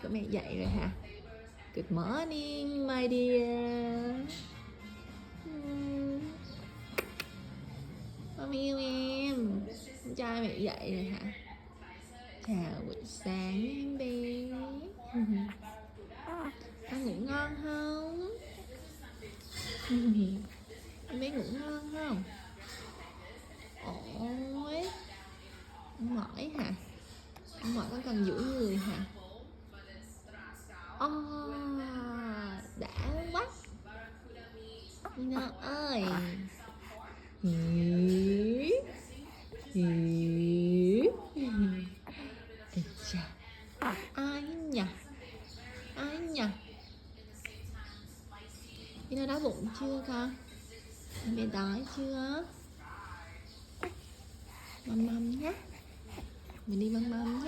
của mẹ dậy rồi hả? Good morning, my dear. Con yêu em. Con trai mẹ dậy rồi hả? Chào buổi sáng em bé. Con ngủ ngon không? Em bé ngủ ngon không? Ôi, con mỏi hả? Con mỏi, con cần duỗi người hả? Đã quá. Nino ơi. Hí. Hí. Ê chà. Ai nhỉ? Ai nhỉ? Nino đói bụng chưa con? Em bé đói chưa? Măm măm nhé. Mình đi măm măm nhé.